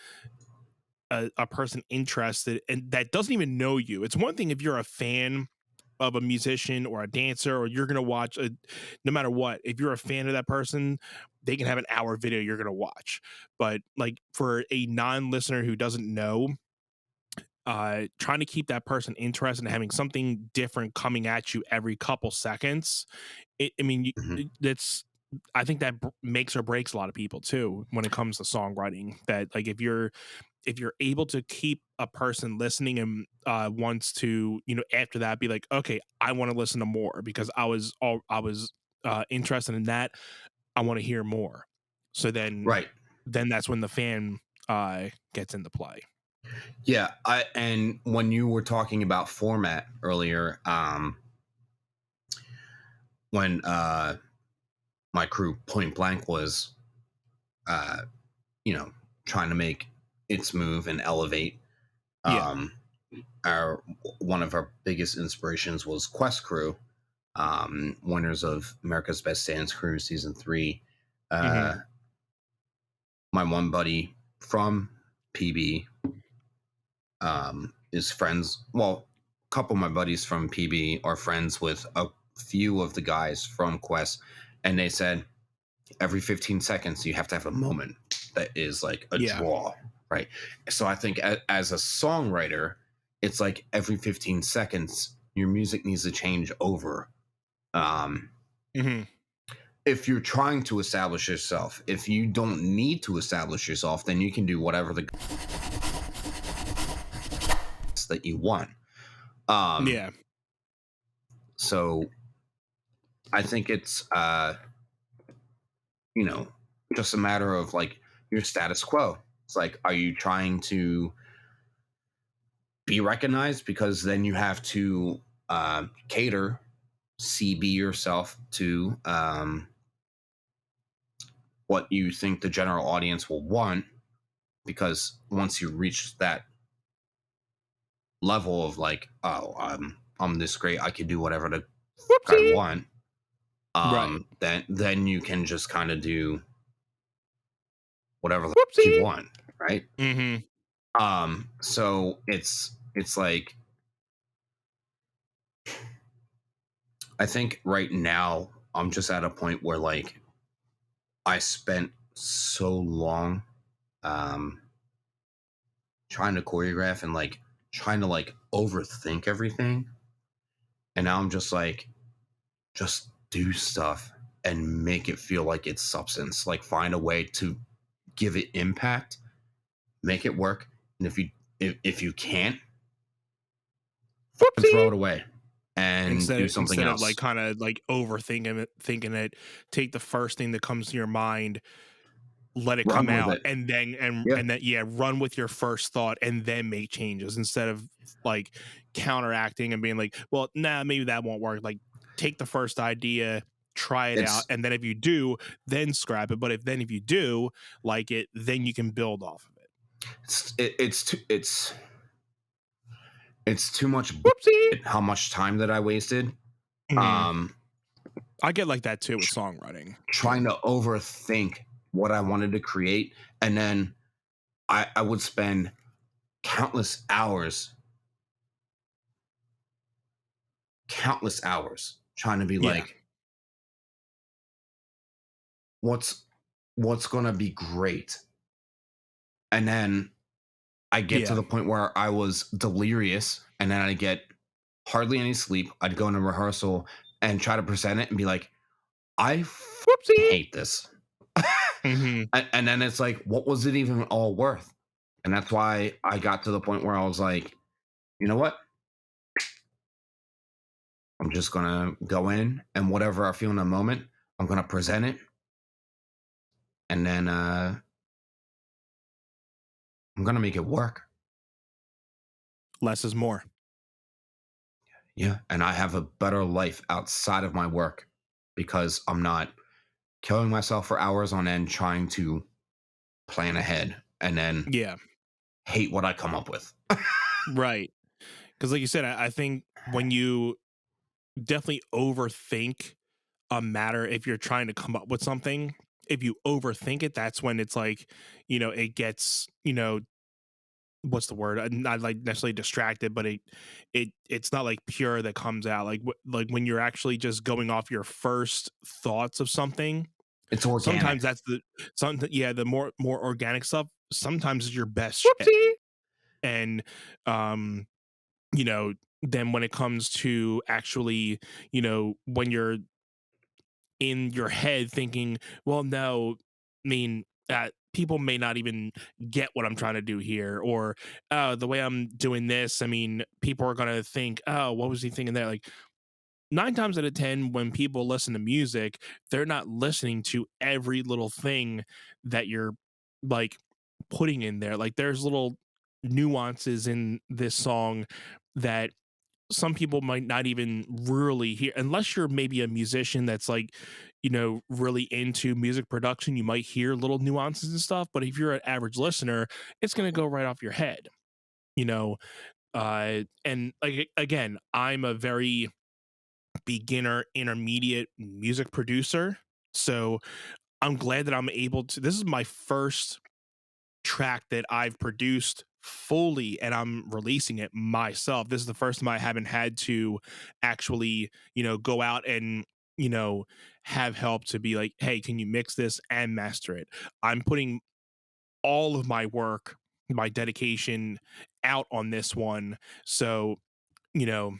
Speaker 1: a person interested and that doesn't even know you. It's one thing if you're a fan of a musician or a dancer, or you're gonna watch no matter what. If you're a fan of that person, they can have an hour video you're gonna watch. But like for a non-listener who doesn't know, trying to keep that person interested and having something different coming at you every couple seconds, I mean,
Speaker 3: Mhm.
Speaker 1: that's I think that makes or breaks a lot of people too when it comes to songwriting. That like if you're able to keep a person listening and wants to after that be like, okay, I want to listen to more because I was interested in that. I want to hear more. So
Speaker 3: Right.
Speaker 1: then that's when the fan gets into play.
Speaker 3: Yeah, I and when you were talking about format earlier, when my crew Point Blank was, uh, you know, trying to make its move and elevate,
Speaker 1: Yeah.
Speaker 3: um, our one of our biggest inspirations was Quest Crew, winners of America's Best Dance Crew season 3.
Speaker 1: Hmm.
Speaker 3: Uh, my one buddy from PB is friends. Well, a couple of my buddies from PB are friends with a few of the guys from Quest, and they said every 15 seconds you have to have a moment that is like a
Speaker 1: Yeah.
Speaker 3: draw, right? So I think as a songwriter, it's like every 15 seconds your music needs to change over. Um,
Speaker 1: Hmm.
Speaker 3: if you're trying to establish yourself, if you don't need to establish yourself, then you can do whatever the that you want. Um,
Speaker 1: Yeah.
Speaker 3: so I think it's you know, just a matter of like your status quo. It's like, are you trying to be recognized? Because then you have to cater, CB yourself to what you think the general audience will want. Because once you reach that level of like, oh, I'm this great, I can do whatever the fuck I
Speaker 1: Whoopsie.
Speaker 3: want.
Speaker 1: Right.
Speaker 3: Then you can just kind of do whatever the fuck you
Speaker 1: Whoopsie.
Speaker 3: want, right?
Speaker 1: Hmm.
Speaker 3: So it's like I think right now I'm just at a point where like I spent so long um trying to choreograph and like trying to like overthink everything. And now I'm just like just do stuff and make it feel like it's substance. Like find a way to give it impact, make it work. And if you can't, fucking throw
Speaker 1: Whoopsie.
Speaker 3: it away and do something
Speaker 1: Instead of like
Speaker 3: else.
Speaker 1: kind of like overthinking it, thinking it, take the first thing that comes to your mind, let it come
Speaker 3: Run with
Speaker 1: out,
Speaker 3: it.
Speaker 1: and then
Speaker 3: Yeah.
Speaker 1: and then yeah, run with your first thought and then make changes instead of like counteracting and being like, well, nah, maybe that won't work. Like take the first idea, try it out,
Speaker 3: It's
Speaker 1: and then if you do, then scrap it. But if you do like it, then you can build off of it.
Speaker 3: it's too much
Speaker 1: Whoopsie.
Speaker 3: how much time that I wasted
Speaker 1: Mhm.
Speaker 3: um
Speaker 1: I get like that too with songwriting.
Speaker 3: trying to overthink what I wanted to create, and then I would spend countless hours trying to be
Speaker 1: Yeah.
Speaker 3: like what's what's going to be great. And then I get to
Speaker 1: Yeah.
Speaker 3: the point where I was delirious, and then I get hardly any sleep. I'd go into rehearsal and try to present it and be like, I
Speaker 1: Whoopsie.
Speaker 3: hate this.
Speaker 1: Mhm.
Speaker 3: And then it's like, what was it even all worth? And that's why I got to the point where I was like, you know what? I'm just gonna go in and whatever I feel in the moment, I'm gonna present it, and then I'm gonna make it work.
Speaker 1: Less is more.
Speaker 3: Yeah, and I have a better life outside of my work because I'm not killing myself for hours on end trying to plan ahead and then
Speaker 1: Yeah,
Speaker 3: hate what I come up with.
Speaker 1: right. Because like you said, I think when you definitely overthink a matter, if you're trying to come up with something, if you overthink it, that's when it's like, it gets, what's the word? Not like necessarily distracted, but it's not like pure that comes out. Like like when you're actually just going off your first thoughts of something.
Speaker 3: It's organic.
Speaker 1: Sometimes that's the more organic stuff. Sometimes is your best shit. And um, you know, then when it comes to actually, when you're in your head thinking, well, no, I mean, people may not even get what I'm trying to do here, or the way I'm doing this. I mean, people are gonna think, oh, what was he thinking there? Like 9 times out of 10, when people listen to music, they're not listening to every little thing that you're like putting in there. Like there's little nuances in this song that some people might not even really hear, unless you're maybe a musician that's like, really into music production. You might hear little nuances and stuff, but if you're an average listener, it's going to go right off your head, you know. And like again, I'm a very beginner intermediate music producer, so I'm glad that I'm able to. This is my first track that I've produced fully and I'm releasing it myself. This is the first time I haven't had to actually, go out and, you know, have help to be like, hey, can you mix this and master it? I'm putting all of my work, my dedication out on this one. So, you know,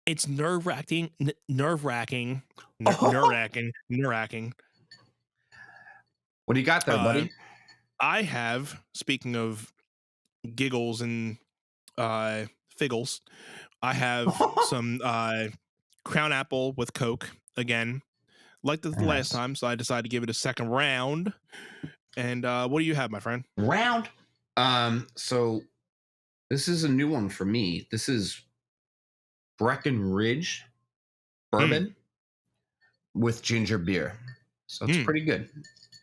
Speaker 1: it's nerve wracking, nerve wracking.
Speaker 3: What do you got there,
Speaker 1: Uh,
Speaker 3: buddy?
Speaker 1: I have, speaking of giggles and figgles, I have some Crown Apple with Coke again, like the last
Speaker 3: Nice.
Speaker 1: time. So I decided to give it a second round. And what do you have, my friend?
Speaker 3: Round. So this is a new one for me. This is Breckenridge
Speaker 1: Mm,
Speaker 3: bourbon with ginger beer. So it's
Speaker 1: mm.
Speaker 3: pretty good.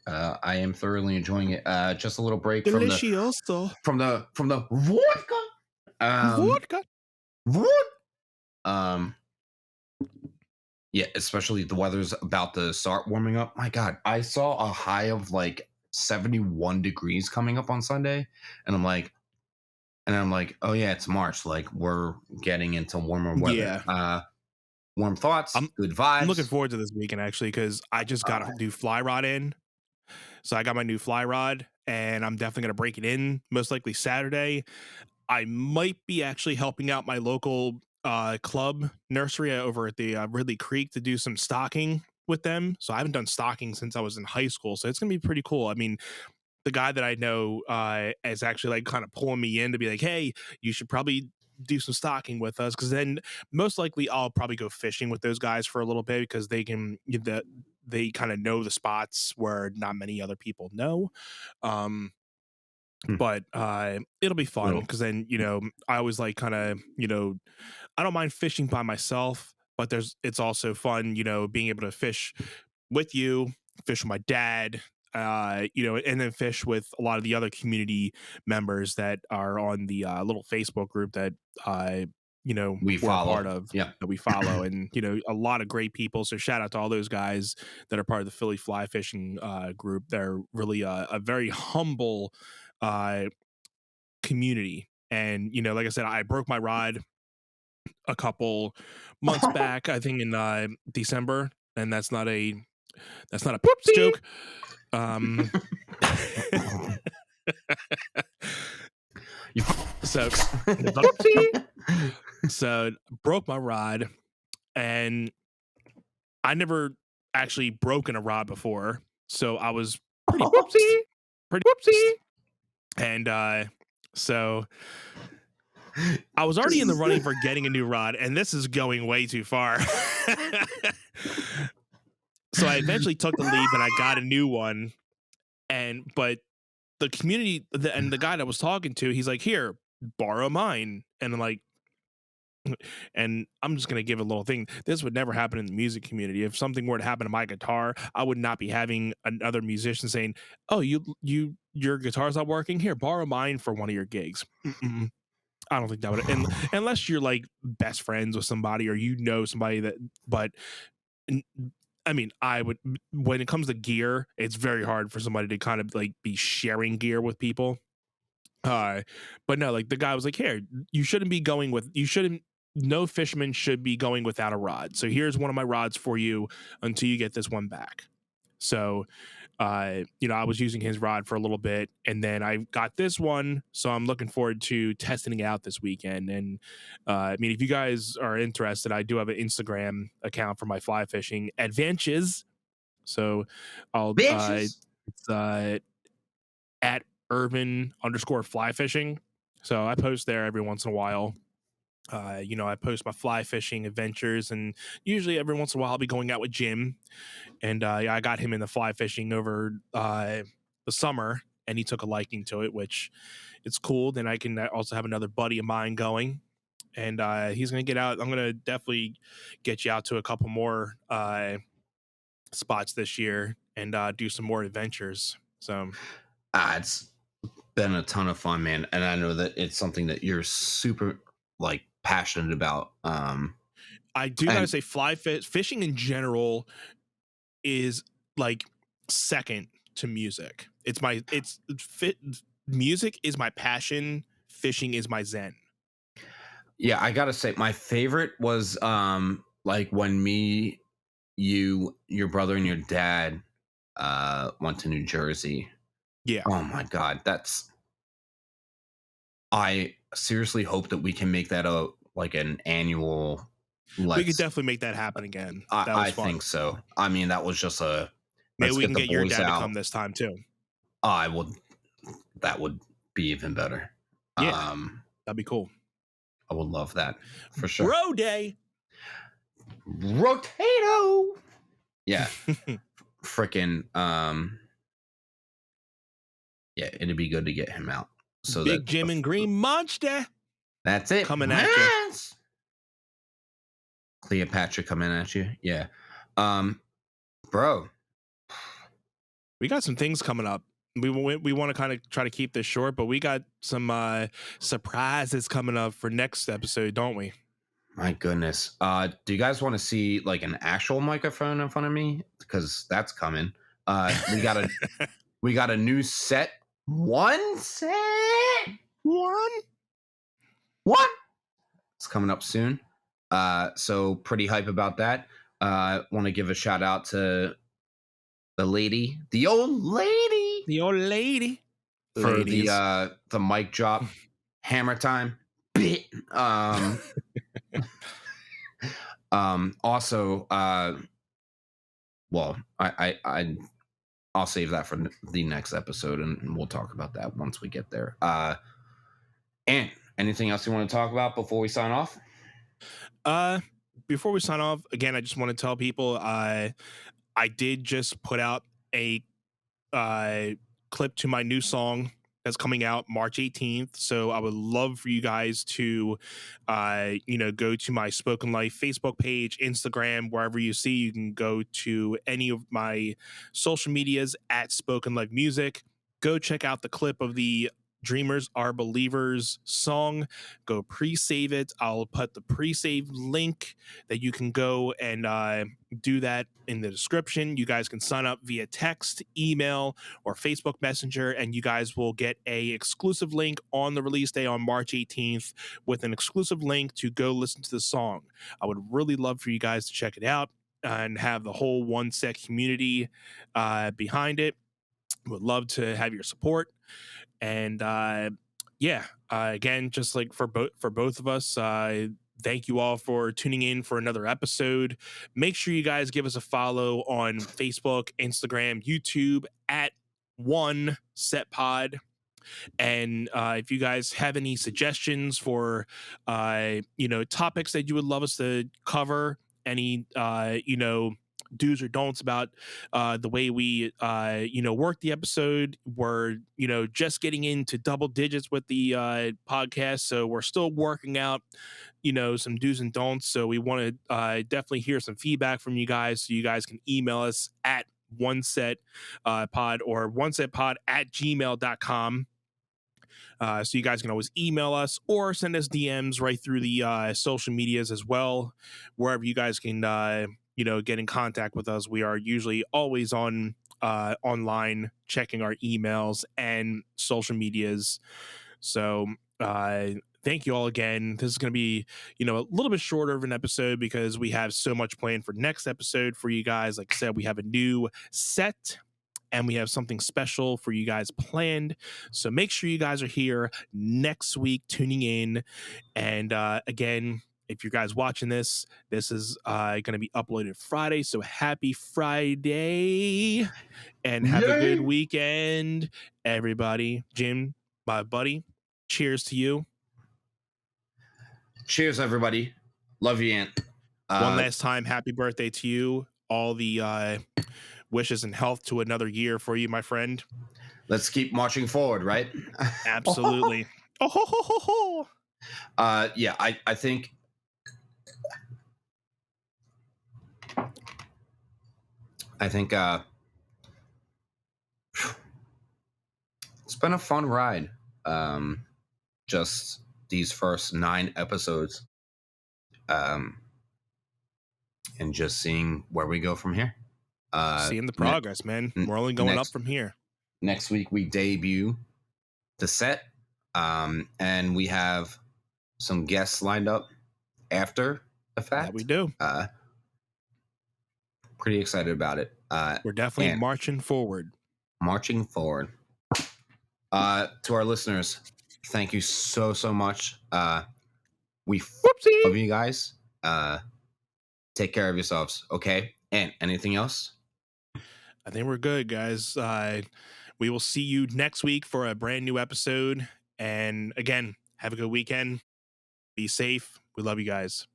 Speaker 3: I am thoroughly enjoying it. Just a little break from the
Speaker 1: Delicioso
Speaker 3: vodka. Um,
Speaker 1: vodka.
Speaker 3: what? Um, yeah, especially the weather's about to start warming up. My God, I saw a high of like 71 degrees coming up on Sunday, and I'm like, oh yeah, it's March. Like we're getting into warmer weather.
Speaker 1: Yeah,
Speaker 3: Warm thoughts,
Speaker 1: I'm
Speaker 3: good
Speaker 1: I'm looking
Speaker 3: vibes.
Speaker 1: forward to this weekend actually because I just got a new fly rod in. So I got my new fly rod, and I'm definitely gonna break it in most likely Saturday. I might be actually helping out my local club nursery over at the Ridley Creek to do some stocking with them. So I haven't done stocking since I was in high school. So it's gonna be pretty cool. I mean, the guy that I know is actually like kind of pulling me in to be like, hey, you should probably do some stocking with us because then most likely I'll probably go fishing with those guys for a little bit because they kind of know the spots where not many other people know. Um,
Speaker 3: Hmm,
Speaker 1: but it'll be fun
Speaker 3: little.
Speaker 1: because then I always like kind of I don't mind fishing by myself, but it's also fun being able to fish with you, fish with my dad, and then fish with a lot of the other community members that are on the little Facebook group that
Speaker 3: We
Speaker 1: we're a part
Speaker 3: follow.
Speaker 1: of,
Speaker 3: Yeah.
Speaker 1: that we follow, and a lot of great people. So shout out to all those guys that are part of the Philly Fly Fishing group. They're really a very humble uh, community. And like I said, I broke my rod a couple months back, I think in December, and that's not a poops
Speaker 3: Whoopsie.
Speaker 1: joke. Um,
Speaker 3: You
Speaker 1: so
Speaker 3: Whoopsie.
Speaker 1: so broke my rod, and I never actually broken a rod before, so I was pretty
Speaker 3: Whoopsie.
Speaker 1: pretty
Speaker 3: Whoopsie.
Speaker 1: pissed. And so I was
Speaker 3: This
Speaker 1: already in the
Speaker 3: is
Speaker 1: running for getting a new rod, and this is going way too far. So I eventually took the leap and I got a new one. But the community and the guy that I was talking to, he's like, "Here, borrow mine." And I'm like, And I'm just gonna give a little thing. This would never happen in the music community. If something were to happen to my guitar, I would not be having another musician saying, "Oh, your guitar's not working. Here, borrow mine for one of your gigs." Mm-mm. I don't think that would, and unless you're like best friends with somebody or you know somebody that. But n- I mean, I would when it comes to gear, it's very hard for somebody to kind of like be sharing gear with people. Uh, but no, like the guy was like, "Here, you shouldn't. No fisherman should be going without a rod. So here's one of my rods for you until you get this one back." So, I was using his rod for a little bit, and then I got this one. So I'm looking forward to testing it out this weekend. And I mean, if you guys are interested, I do have an Instagram account for my fly fishing adventures. So I'll
Speaker 3: Bitches.
Speaker 1: it's at urban_fly fishing. So I post there every once in a while. I post my fly fishing adventures, and usually every once in a while I'll be going out with Jim, and yeah, I got him in the fly fishing over the summer, and he took a liking to it, which it's cool. Then I can also have another buddy of mine going, and he's gonna get out. I'm gonna definitely get you out to a couple more spots this year and do some more adventures. So
Speaker 3: It's been a ton of fun, man, and I know that it's something that you're super like passionate about.
Speaker 1: I do gotta
Speaker 3: And
Speaker 1: say, fishing in general is like second to music. Music is my passion. Fishing is my zen.
Speaker 3: yeah, I gotta say, my favorite was like when me, you, your brother, and your dad went to New Jersey.
Speaker 1: Yeah,
Speaker 3: Oh my god, that's I seriously hope that we can make that a like an annual
Speaker 1: we could
Speaker 3: let's
Speaker 1: definitely make that happen again.
Speaker 3: I,
Speaker 1: That was
Speaker 3: I
Speaker 1: fun.
Speaker 3: think so. I mean, that was just a
Speaker 1: Maybe
Speaker 3: let's
Speaker 1: we
Speaker 3: get
Speaker 1: can
Speaker 3: the
Speaker 1: get your
Speaker 3: boys
Speaker 1: dad to come
Speaker 3: out.
Speaker 1: this time too.
Speaker 3: I would that would be even better.
Speaker 1: Yeah,
Speaker 3: Um
Speaker 1: that'd be cool.
Speaker 3: I would love that for sure.
Speaker 1: Bro day.
Speaker 3: Rotato. Yeah, freaking yeah, it'd be good to get him out so that
Speaker 1: Big Jim and Green Monster
Speaker 3: that's it.
Speaker 1: coming at you.
Speaker 3: Yes. Cleopatra coming at you. Yeah. Bro.
Speaker 1: We got some things coming up. We want to kind of try to keep this short, but we got some surprises coming up for next episode, don't we?
Speaker 3: My goodness. Do you guys want to see like an actual microphone in front of me? Because that's coming. We got a we got a new set. One set.
Speaker 1: One.
Speaker 3: What? It's coming up soon. So pretty hype about that. Want to give a shout out to the old lady,
Speaker 1: The old lady.
Speaker 3: for
Speaker 1: Ladies.
Speaker 3: the mic drop. Hammer time. Bit. Also, well, I'll save that for the next episode, and we'll talk about that once we get there. And anything else you want to talk about before we sign off?
Speaker 1: Before we sign off, again, I just want to tell people I did just put out a clip to my new song that's coming out March 18th. So I would love for you guys to go to my Spoken Life Facebook page, Instagram, wherever you see. You can go to any of my social medias at Spoken Life Music. Go check out the clip of the Dreamers Are Believers song. Go pre-save it. I'll put the pre-save link that you can go and do that in the description. You guys can sign up via text, email, or Facebook Messenger, and you guys will get a exclusive link on the release day on March 18th with an exclusive link to go listen to the song. I would really love for you guys to check it out and have the whole One Set community behind it. Would love to have your support. And again, just like for both of us, thank you all for tuning in for another episode. Make sure you guys give us a follow on Facebook, Instagram, YouTube at One Set Pod. And if you guys have any suggestions for topics that you would love us to cover, any do's or don'ts about the way we work the episode. We're just getting into double digits with the podcast, so we're still working out some do's and don'ts. So we want to definitely hear some feedback from you guys, so you guys can email us at one set pod or onesetpod at gmail.com. So you guys can always email us or send us DMs right through the social medias as well, wherever you guys can get in contact with us. We are usually always on online checking our emails and social medias. So thank you all again. This is going to be a little bit shorter of an episode because we have so much planned for next episode for you guys. Like I said, we have a new set and we have something special for you guys planned. So make sure you guys are here next week tuning in. And again, if you guys watching this is going to be uploaded Friday. So happy Friday and have a good weekend, everybody. Jim, my buddy, cheers to you.
Speaker 3: Cheers, everybody. Love you, Ant.
Speaker 1: One last time, happy birthday to you. All the wishes and health to another year for you, my friend.
Speaker 3: Let's keep marching forward, right?
Speaker 1: Absolutely.
Speaker 3: Yeah, I think it's been a fun ride. Just these first 9 episodes. And just seeing where we go from here.
Speaker 1: Seeing the progress, man. We're only going up from here.
Speaker 3: Next week we debut the set. And we have some guests lined up after the fact.
Speaker 1: That we do.
Speaker 3: Pretty excited about it.
Speaker 1: We're definitely marching forward.
Speaker 3: Marching forward. To our listeners, thank you so much. We love you guys. Take care of yourselves, okay? And anything else?
Speaker 1: I think we're good, guys. We will see you next week for a brand new episode. And again, have a good weekend. Be safe. We love you guys.